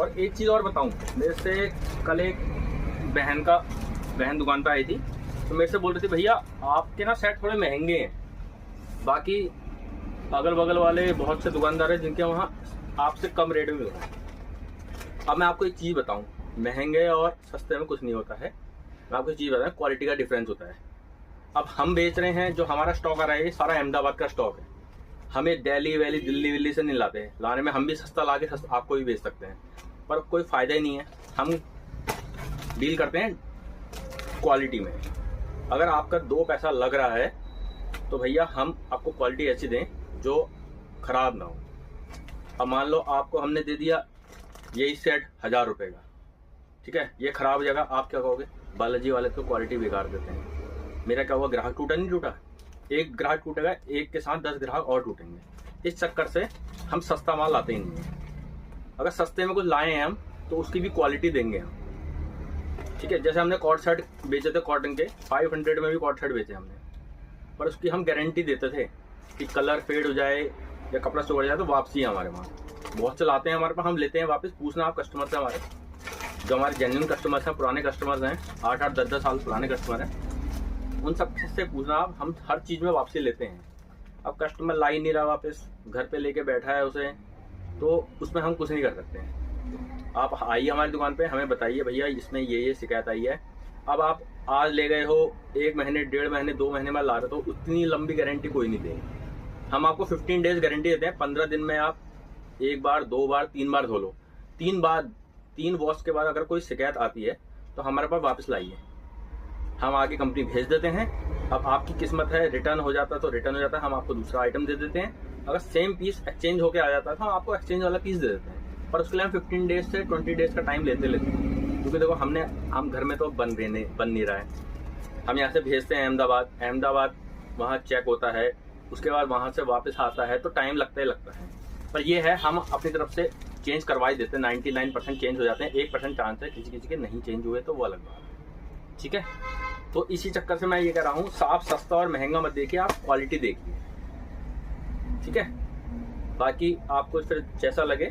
और एक चीज़ और बताऊं, मेरे से कल एक बहन दुकान पे आई थी, तो मेरे से बोल रही थी भैया आपके ना सेट थोड़े महंगे हैं, बाकी अगल बगल वाले बहुत से दुकानदार हैं जिनके वहाँ आपसे कम रेट में मिल रहा है। अब मैं आपको एक चीज़ बताऊं, महंगे और सस्ते में कुछ नहीं होता है। मैं आपको एक चीज़ बताऊं, क्वालिटी का डिफरेंस होता है। अब हम बेच रहे हैं, जो हमारा स्टॉक आ रहा है ये सारा अहमदाबाद का स्टॉक है। हमें दिल्ली वैली दिल्ली विल्ली से नहीं लाते हैं, लाने में हम भी सस्ता ला के आपको भी बेच सकते हैं, पर कोई फ़ायदा ही नहीं है। हम डील करते हैं क्वालिटी में। अगर आपका 2 पैसा लग रहा है तो भैया हम आपको क्वालिटी ऐसी दें जो ख़राब ना हो। अब मान लो आपको हमने दे दिया यही सेट 1000 रुपये का, ठीक है, ये ख़राब हो जाएगा, आप क्या कहोगे, बालाजी वाले तो क्वालिटी बेकार देते हैं। मेरा क्या हुआ, ग्राहक टूटा नहीं टूटा? एक ग्राहक टूटेगा, एक के साथ 10 ग्राहक और टूटेंगे। इस चक्कर से हम सस्ता माल लाते ही नहीं है। अगर सस्ते में कुछ लाए हैं हम तो उसकी भी क्वालिटी देंगे हम, ठीक है। जैसे हमने कॉट शर्ट बेचे थे कॉटन के, 500 में भी कॉट शर्ट बेचे हमने, पर उसकी हम गारंटी देते थे कि कलर फेड हो जाए या कपड़ा सुख जाए तो वापसी है हमारे वहाँ। बहुत से लाते हैं हमारे पास, हम लेते हैं वापस। पूछना आप कस्टमर से, हमारे जो हमारे जेन्युइन कस्टमर्स हैं, पुराने कस्टमर्स हैं, 8-8 10-10 साल पुराने कस्टमर हैं, उन सब से पूछना आप। हम हर चीज़ में वापसी लेते हैं। अब कस्टमर ला ही नहीं रहा वापस, घर पे लेके बैठा है उसे, तो उसमें हम कुछ नहीं कर सकते हैं। आप आइए हमारी दुकान पे, हमें बताइए भैया इसमें ये शिकायत आई है। अब आप आज ले गए हो, 1 महीने 1.5 महीने 2 महीने में ला रहे हो, तो उतनी लंबी गारंटी कोई नहीं देगी। हम आपको 15 डेज गारंटी देते हैं। 15 दिन में आप 1 बार 2 बार 3 बार धो लो। 3 वॉश के बाद अगर कोई शिकायत आती है तो हमारे पास वापस लाइए, हम आगे कंपनी भेज देते हैं। अब आपकी किस्मत है, रिटर्न हो जाता है तो रिटर्न हो जाता है, हम आपको दूसरा आइटम दे देते हैं। अगर सेम पीस एक्सचेंज होके आ जाता है तो हम आपको एक्सचेंज वाला पीस दे देते हैं, पर उसके लिए हम 15 डेज से 20 डेज का टाइम लेते हैं। क्योंकि देखो हम घर में तो बन नहीं रहा है। हम यहाँ से भेजते हैं अहमदाबाद, वहाँ चेक होता है, उसके बाद वहाँ से वापस आता है, तो टाइम लगता है। पर ये है, हम अपनी तरफ से चेंज करवा ही देते हैं। 99% चेंज हो जाते हैं। 1% चांस है किसी के नहीं चेंज हुए, तो वो अलग बात है, ठीक है। तो इसी चक्कर से मैं ये कह रहा हूँ, साफ सस्ता और महंगा मत देखिए, आप क्वालिटी देखिए, ठीक है। बाकी आपको फिर जैसा लगे,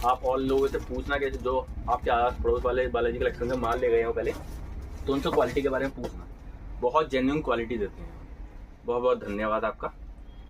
आप और लोगों से पूछना कि जो आपके आस पड़ोस वाले बालाजी कलेक्शन से माल ले गए हो पहले, तो उनसे क्वालिटी के बारे में पूछना। बहुत जेन्युइन क्वालिटी देते हैं। बहुत बहुत धन्यवाद आपका।